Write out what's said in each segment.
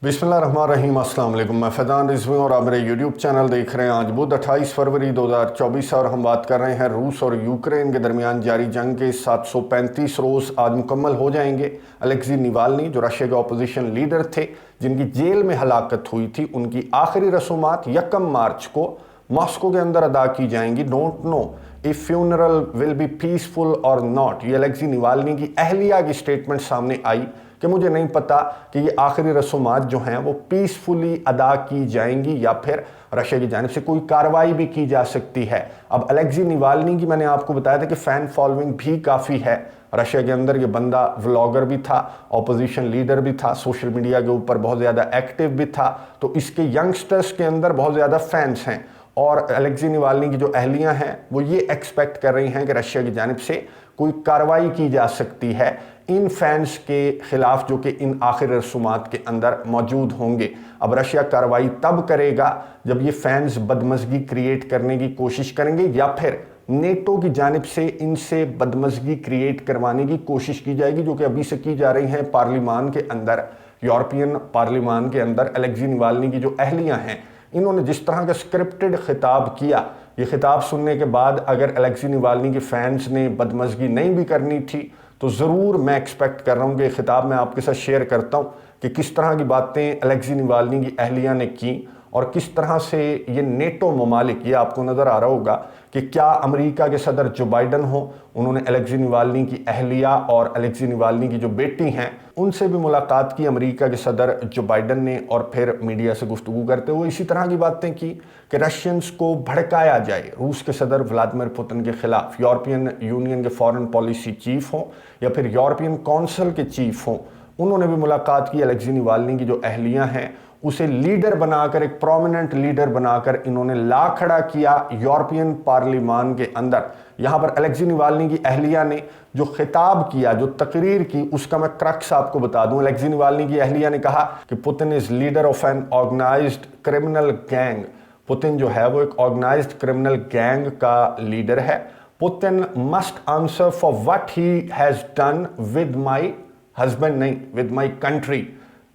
बिस्मिल्लाहिर्रहमानिर्रहीम, अस्सलाम वालेकुम। मैं फैज़ान रिजवी और आप मेरे यूट्यूब चैनल देख रहे हैं। आज बुध 28 फरवरी 2024 और हम बात कर रहे हैं रूस और यूक्रेन के दरमियान जारी जंग के 735 रोज़ आज मुकम्मल हो जाएंगे। अलेक्सी नावाल्नी जो रशिया के अपोजिशन लीडर थे, जिनकी जेल में हलाकत हुई थी, उनकी आखिरी रसूमात 1 मार्च को मॉस्को के अंदर अदा की जाएंगी। Don't know if funeral will be peaceful और नॉट। ये अलेक्सी नावाल्नी की अहलिया की स्टेटमेंट सामने आई कि मुझे नहीं पता कि ये आखिरी रसूमात जो हैं वो पीसफुली अदा की जाएंगी या फिर रशिया की जानिब से कोई कार्रवाई भी की जा सकती है। अब अलेक्सी नावाल्नी की मैंने आपको बताया था कि फ़ैन फॉलोइंग भी काफ़ी है रशिया के अंदर। ये बंदा व्लॉगर भी था, ऑपोजिशन लीडर भी था, सोशल मीडिया के ऊपर बहुत ज़्यादा एक्टिव भी था, तो इसके यंगस्टर्स के अंदर बहुत ज़्यादा फैंस हैं। और अलेक्सी नावाल्नी की जो अहलियाँ हैं वो ये एक्सपेक्ट कर रही हैं कि रशिया की जानिब से कोई कार्रवाई की जा सकती है इन फैंस के ख़िलाफ़ जो कि इन आखिरी रसूमात के अंदर मौजूद होंगे। अब रशिया कार्रवाई तब करेगा जब ये फैंस बदमज़गी क्रिएट करने की कोशिश करेंगे या फिर नेटो की जानिब से इनसे बदमज़गी क्रिएट करवाने की कोशिश की जाएगी, जो कि अभी से की जा रही हैं पार्लिमान के अंदर, यूरोपियन पार्लिमान के अंदर। अलेक्सी नावाल्नी की जो अहलियाँ हैं, इन्होंने जिस तरह का स्क्रिप्टेड खिताब किया, ये खिताब सुनने के बाद अगर अलेक्सी नावाल्नी के फैंस ने बदमज़गी नहीं भी करनी थी तो ज़रूर मैं एक्सपेक्ट कर रहा हूँ कि खिताब मैं आपके साथ शेयर करता हूँ कि किस तरह की बातें अलेक्सी नावाल्नी की अहलिया ने की और किस तरह से ये नेटो ममालिक, ये आपको नज़र आ रहा होगा कि क्या अमेरिका के सदर जो बाइडन हो, उन्होंने अलेक्सी नावाल्नी की अहलिया और अलेक्सी नावाल्नी की जो बेटी हैं उनसे भी मुलाकात की अमेरिका के सदर जो बाइडन ने, और फिर मीडिया से गुफ्तगू करते हुए इसी तरह की बातें की कि रशियंस को भड़काया जाए रूस के सदर व्लादिमीर पुतिन के ख़िलाफ़। यूरोपियन यूनियन के फॉरेन पॉलिसी चीफ हों या फिर यूरोपियन काउंसिल के चीफ हों, उन्होंने भी मुलाकात की। अलेक्सी नावाल्नी की जो अहलियाँ हैं उसे लीडर बनाकर, एक प्रोमिनेंट लीडर बनाकर इन्होंने ला खड़ा किया यूरोपियन पार्लिमान के अंदर। यहाँ पर अलेक्सी नावाल्नी की अहलिया ने जो खिताब किया, जो तकरीर की, उसका मैं क्रक्स आपको बता दूं। अलेक्सी नावाल्नी की अहलिया ने कहा कि Putin is leader of an organised criminal gang. Putin जो है वो एक ऑर्गेनाइज्ड क्रिमिनल गैंग का लीडर है। Putin must answer for what he has done with my husband, नहीं विद माई कंट्री।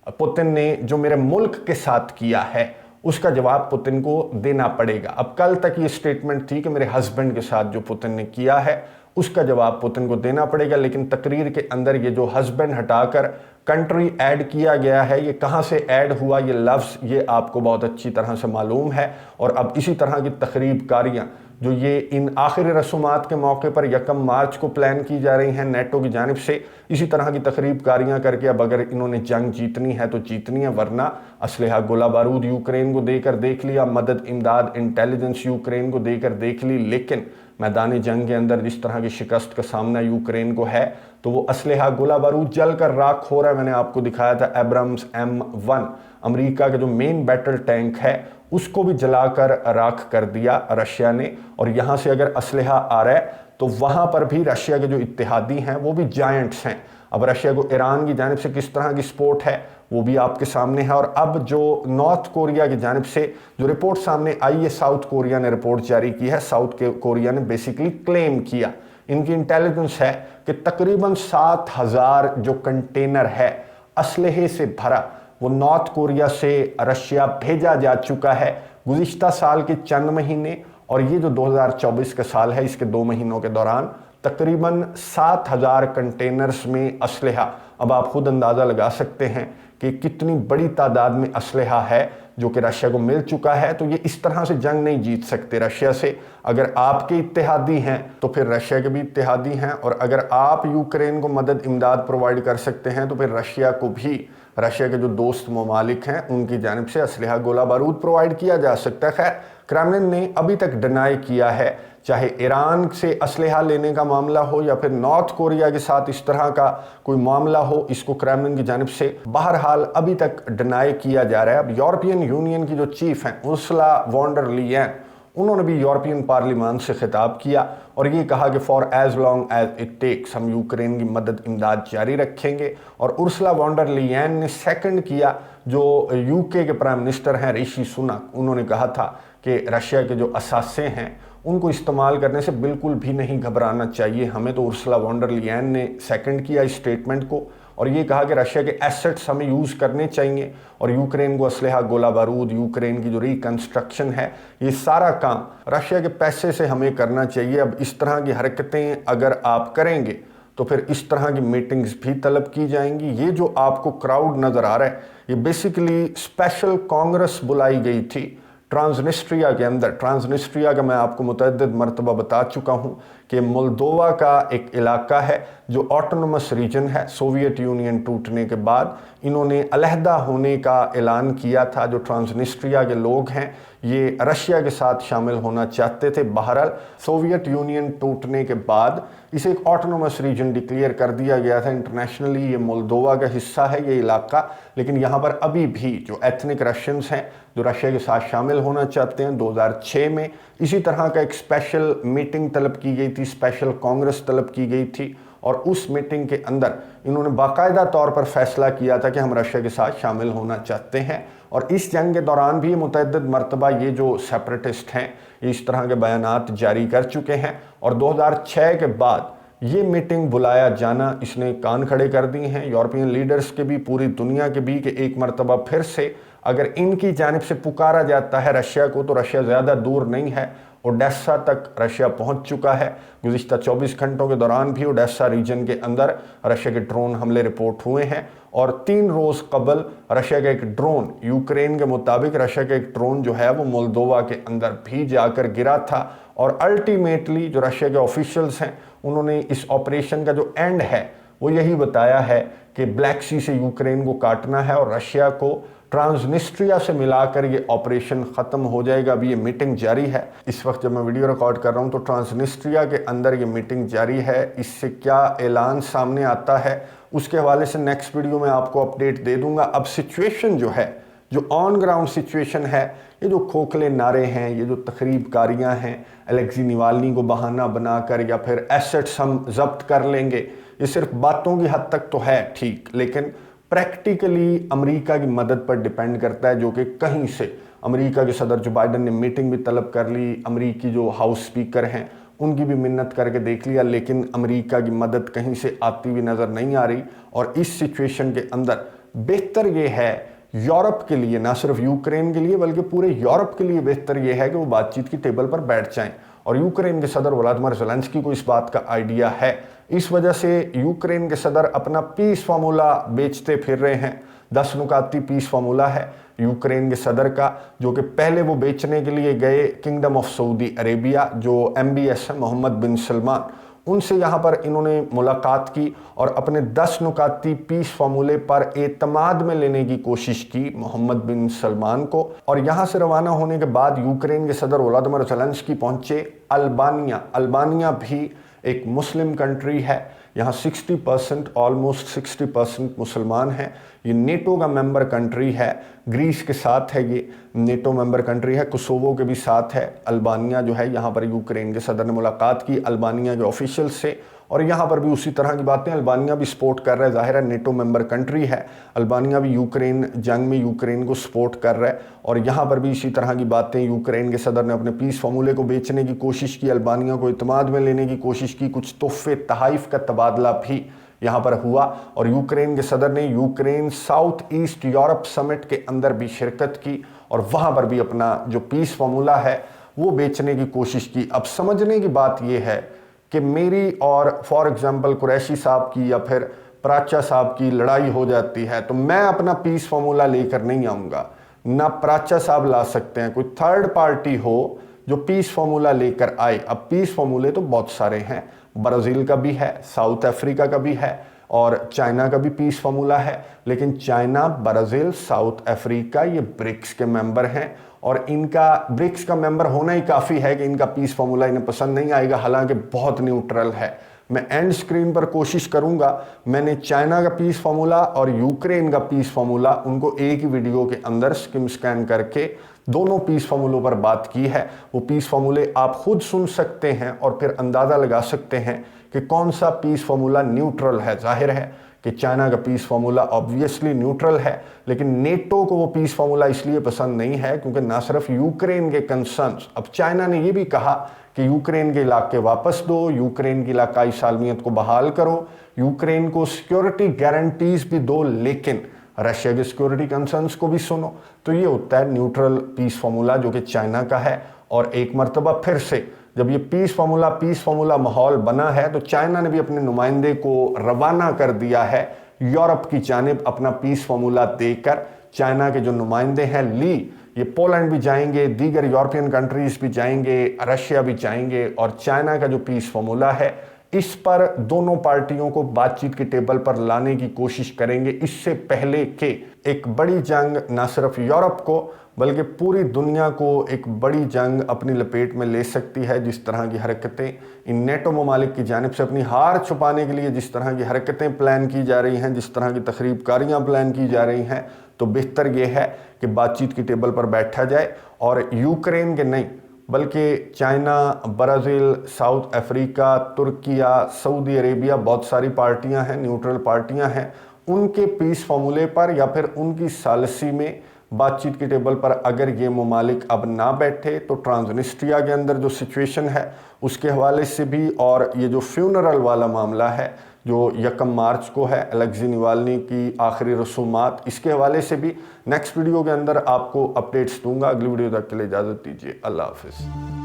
पुतिन ने जो मेरे मुल्क के साथ किया है उसका जवाब पुतिन को देना पड़ेगा। अब कल तक ये स्टेटमेंट थी कि मेरे हस्बैंड के साथ जो पुतिन ने किया है उसका जवाब पुतिन को देना पड़ेगा, लेकिन तकरीर के अंदर ये जो हस्बैंड हटाकर कंट्री ऐड किया गया है, ये कहाँ से ऐड हुआ ये लफ्ज़, ये आपको बहुत अच्छी तरह से मालूम है। और अब इसी तरह की तकरीबकारियाँ जो ये इन आखिरी रसूमात के मौके पर 1 मार्च को प्लान की जा रही हैं नेटो की जानिब से, इसी तरह की तकरीबकारियाँ करके अब अगर इन्होंने जंग जीतनी है तो जीतनी है, वरना असलहा गोला बारूद यूक्रेन को देकर देख लिया, मदद इमदाद इंटेलिजेंस यूक्रेन को देकर देख ली, लेकिन मैदान जंग के अंदर जिस तरह की शिकस्त का सामना यूक्रेन को है तो वो असलहा गोला बारूद जल कर राख हो रहा है। मैंने आपको दिखाया था एब्राम्स M1, अमेरिका का जो मेन बैटल टैंक है उसको भी जलाकर राख कर दिया रशिया ने। और यहाँ से अगर असलहा आ रहा है तो वहाँ पर भी रशिया के जो इत्तेहादी हैं वो भी जायंट्स हैं। अब रशिया को ईरान की जानिब से किस तरह की सपोर्ट है वो भी आपके सामने है। और अब जो नॉर्थ कोरिया की जानिब से जो रिपोर्ट सामने आई है, साउथ कोरिया ने रिपोर्ट जारी की है। साउथ कोरिया ने बेसिकली क्लेम किया, इनकी इंटेलिजेंस है कि तकरीबन 7,000 जो कंटेनर है असलहे से भरा वो नॉर्थ कोरिया से रशिया भेजा जा चुका है गुज़िश्ता साल के चंद महीने, और ये जो 2024 का साल है इसके 2 महीनों के दौरान तकरीबन 7,000 कंटेनर्स में असलहा। अब आप खुद अंदाज़ा लगा सकते हैं कि कितनी बड़ी तादाद में असलहा है जो कि रशिया को मिल चुका है। तो ये इस तरह से जंग नहीं जीत सकते रशिया से। अगर आपके इत्तेहादी हैं तो फिर रशिया के भी इत्तेहादी हैं, और अगर आप यूक्रेन को मदद इमदाद प्रोवाइड कर सकते हैं तो फिर रशिया को भी, रशिया के जो दोस्त ममालिक हैं उनकी जानिब से असलहा गोला बारूद प्रोवाइड किया जा सकता है। खैर, क्रेमलिन ने अभी तक डिनाई किया है, चाहे ईरान से असलहा लेने का मामला हो या फिर नॉर्थ कोरिया के साथ इस तरह का कोई मामला हो, इसको क्रेमलिन की जानिब से बहरहाल अभी तक डिनाई किया जा रहा है। अब यूरोपियन यूनियन की जो चीफ हैं उर्सुला वॉन डर लीयन, उन्होंने भी यूरोपियन पार्लिमान से खिताब किया और ये कहा कि for as long as it takes, हम यूक्रेन की मदद इमदाद जारी रखेंगे। और उर्सुला वॉन डर लीयन ने सेकंड किया, जो यूके के प्राइम मिनिस्टर हैं ऋषि सुनक, उन्होंने कहा था कि रशिया के जो असासे हैं उनको इस्तेमाल करने से बिल्कुल भी नहीं घबराना चाहिए हमें। तो उर्सुला वॉन डर लीयन ने सेकंड किया इस स्टेटमेंट को। और ये कहा कि रशिया के एसेट्स हमें यूज़ करने चाहिए और यूक्रेन को असलहा, गोला बारूद, यूक्रेन की जो रिकंस्ट्रक्शन है, ये सारा काम रशिया के पैसे से हमें करना चाहिए। अब इस तरह की हरकतें अगर आप करेंगे तो फिर इस तरह की मीटिंग्स भी तलब की जाएंगी। ये जो आपको क्राउड नज़र आ रहा है, ये बेसिकली स्पेशल कांग्रेस बुलाई गई थी ट्रांसनिस्ट्रिया के अंदर। ट्रांसनिस्ट्रिया का मैं आपको मुतअद्दिद मरतबा बता चुका हूँ कि मोल्दोवा का एक इलाका है जो ऑटोनोमस रीजन है। सोवियत यूनियन टूटने के बाद इन्होंने अलहदा होने का ऐलान किया था। जो ट्रांसनिस्ट्रिया के लोग हैं ये रशिया के साथ शामिल होना चाहते थे। बहरहाल सोवियत यूनियन टूटने के बाद इसे एक ऑटोनोमस रीजन डिक्लेयर कर दिया गया था। इंटरनेशनली ये मोल्दोवा का हिस्सा है ये इलाका, लेकिन यहाँ पर अभी भी जो एथनिक रशियंस हैं जो रशिया के साथ शामिल होना चाहते हैं, 2006 में इसी तरह का एक स्पेशल मीटिंग तलब की गई थी, स्पेशल कांग्रेस तलब की गई थी और उस मीटिंग के अंदर इन्होंने बाकायदा तौर पर फैसला किया था कि हम रशिया के साथ शामिल होना चाहते हैं। और इस जंग के दौरान भी मुतअद्दिद मरतबा ये जो सेपरेटिस्ट हैं ये इस तरह के बयानात जारी कर चुके हैं और 2006 के बाद ये मीटिंग बुलाया जाना इसने कान खड़े कर दिए हैं यूरोपियन लीडर्स के भी, पूरी दुनिया के भी, कि एक मरतबा फिर से अगर इनकी जानिब से पुकारा जाता है रशिया को तो रशिया ज़्यादा दूर नहीं है, ओडेसा तक रशिया पहुंच चुका है। गुज़िश्ता 24 घंटों के दौरान भी ओडेसा रीजन के अंदर रशिया के ड्रोन हमले रिपोर्ट हुए हैं और 3 रोज़ कबल रशिया का एक ड्रोन, यूक्रेन के मुताबिक रशिया का एक ड्रोन जो है वो मोल्दोवा के अंदर भी जाकर गिरा था। और अल्टीमेटली जो रशिया के ऑफिशियल्स हैं उन्होंने इस ऑपरेशन का जो एंड है वो यही बताया है कि ब्लैक सी से यूक्रेन को काटना है और रशिया को ट्रांसनिस्ट्रिया से मिलाकर ये ऑपरेशन ख़त्म हो जाएगा। अभी ये मीटिंग जारी है। इस वक्त जब मैं वीडियो रिकॉर्ड कर रहा हूँ तो ट्रांसनिस्ट्रिया के अंदर ये मीटिंग जारी है। इससे क्या ऐलान सामने आता है उसके हवाले से नेक्स्ट वीडियो में आपको अपडेट दे दूंगा। अब सिचुएशन जो है, जो ऑन ग्राउंड सिचुएशन है, ये जो खोखले नारे हैं, ये जो तखरीबकारियाँ हैं, अलेक्सी नावाल्नी को बहाना बनाकर या फिर एसेट्स हम जब्त कर लेंगे, ये सिर्फ बातों की हद तक तो है ठीक, लेकिन प्रैक्टिकली अमेरिका की मदद पर डिपेंड करता है, जो कि कहीं से अमेरिका के सदर जो बाइडन ने मीटिंग भी तलब कर ली, अमेरिकी जो हाउस स्पीकर हैं उनकी भी मिन्नत करके देख लिया, लेकिन अमेरिका की मदद कहीं से आती हुई नज़र नहीं आ रही। और इस सिचुएशन के अंदर बेहतर ये है यूरोप के लिए, ना सिर्फ यूक्रेन के लिए बल्कि पूरे यूरोप के लिए बेहतर ये है कि वो बातचीत की टेबल पर बैठ जाएं। और यूक्रेन के सदर व्लादिमीर ज़ेलेंस्की को इस बात का आइडिया है, इस वजह से यूक्रेन के सदर अपना पीस फार्मूला बेचते फिर रहे हैं। 10 नुकाती पीस फार्मूला है यूक्रेन के सदर का, जो कि पहले वो बेचने के लिए गए किंगडम ऑफ सऊदी अरेबिया, जो MBS है मोहम्मद बिन सलमान, उनसे यहाँ पर इन्होंने मुलाकात की और अपने 10 नुकाती पीस फार्मूले पर एतमाद में लेने की कोशिश की मोहम्मद बिन सलमान को। और यहाँ से रवाना होने के बाद यूक्रेन के सदर व्लादिमीर ज़ेलेंस्की पहुँचे अल्बानिया। अल्बानिया भी एक मुस्लिम कंट्री है, यहाँ 60% ऑलमोस्ट 60% मुसलमान हैं। ये नेटो का मेंबर कंट्री है, ग्रीस के साथ है, ये नेटो मेंबर कंट्री है, कोसोवो के भी साथ है। अल्बानिया जो है, यहाँ पर यूक्रेन के सदर ने मुलाकात की अल्बानिया के ऑफिशियल से और यहाँ पर भी उसी तरह की बातें, अल्बानिया भी सपोर्ट कर रहा है, ज़ाहिर है नेटो मेंबर कंट्री है, अल्बानिया भी यूक्रेन जंग में यूक्रेन को सपोर्ट कर रहा है। और यहाँ पर भी इसी तरह की बातें, यूक्रेन के सदर ने अपने पीस फार्मूले को बेचने की कोशिश की, अल्बानिया को इत्मीनान में लेने की कोशिश की, कुछ तोहफे तहाइफ का तबादला भी यहाँ पर हुआ। और यूक्रेन के सदर ने Ukraine south east Europe summit के अंदर भी शिरकत की और वहाँ पर भी अपना जो पीस फार्मूला है वो बेचने की कोशिश की। अब समझने की बात यह है कि मेरी और फॉर एग्जांपल कुरैशी साहब की या फिर प्राचा साहब की लड़ाई हो जाती है तो मैं अपना पीस फार्मूला लेकर नहीं आऊँगा, ना प्राचा साहब ला सकते हैं, कोई थर्ड पार्टी हो जो पीस फार्मूला लेकर आए। अब पीस फार्मूले तो बहुत सारे हैं, ब्राज़ील का भी है, साउथ अफ्रीका का भी है और चाइना का भी पीस फार्मूला है, लेकिन चाइना, ब्राज़ील, साउथ अफ्रीका ये ब्रिक्स के मेंबर हैं और इनका ब्रिक्स का मेंबर होना ही काफ़ी है कि इनका पीस फार्मूला इन्हें पसंद नहीं आएगा, हालांकि बहुत न्यूट्रल है। मैं एंड स्क्रीन पर कोशिश करूंगा, मैंने चाइना का पीस फार्मूला और यूक्रेन का पीस फार्मूला उनको एक ही वीडियो के अंदर स्कैन करके दोनों पीस फार्मूलों पर बात की है। वो पीस फार्मूले आप खुद सुन सकते हैं और फिर अंदाज़ा लगा सकते हैं कि कौन सा पीस फार्मूला न्यूट्रल है। जाहिर है कि चाइना का पीस फार्मूला ऑब्वियसली न्यूट्रल है, लेकिन नेटो को वो पीस फार्मूला इसलिए पसंद नहीं है क्योंकि ना सिर्फ यूक्रेन के कंसर्न्स, अब चाइना ने ये भी कहा कि यूक्रेन के इलाके वापस दो, यूक्रेन की इलाकाई सालमियत को बहाल करो, यूक्रेन को सिक्योरिटी गारंटीज भी दो, लेकिन रशिया के सिक्योरिटी कंसर्न्स को भी सुनो। तो ये होता है न्यूट्रल पीस फार्मूला जो कि चाइना का है। और एक मर्तबा फिर से जब ये पीस फार्मूला माहौल बना है तो चाइना ने भी अपने नुमाइंदे को रवाना कर दिया है यूरोप की जानिब अपना पीस फार्मूला देकर। चाइना के जो नुमाइंदे हैं ली, ये पोलैंड भी जाएंगे, दीगर यूरोपियन कंट्रीज भी जाएंगे, रशिया भी जाएंगे, और चाइना का जो पीस फार्मूला है इस पर दोनों पार्टियों को बातचीत के टेबल पर लाने की कोशिश करेंगे, इससे पहले कि एक बड़ी जंग न सिर्फ यूरोप को बल्कि पूरी दुनिया को एक बड़ी जंग अपनी लपेट में ले सकती है। जिस तरह की हरकतें इन नेटो ममालिक की जानिब से अपनी हार छुपाने के लिए जिस तरह की हरकतें प्लान की जा रही हैं, जिस तरह की तखरीबकारियाँ प्लान की जा रही हैं, तो बेहतर यह है कि बातचीत की टेबल पर बैठा जाए और यूक्रेन के नहीं बल्कि China, Brazil, south Africa, Türkiye, Saudi Arabia, बहुत सारी पार्टियां हैं, न्यूट्रल पार्टियां हैं, उनके पीस फार्मूले पर या फिर उनकी सालिसी में बातचीत की टेबल पर अगर ये ममालिक अब ना बैठे तो ट्रांसनिस्ट्रिया के अंदर जो सिचुएशन है उसके हवाले से भी, और ये जो फ्यूनरल वाला मामला है जो 1 मार्च को है, अलेक्सी नवाल्नी की आखिरी रसूमात, इसके हवाले से भी नेक्स्ट वीडियो के अंदर आपको अपडेट्स दूंगा। अगली वीडियो तक के लिए इजाज़त दीजिए। अल्लाह हाफिज़।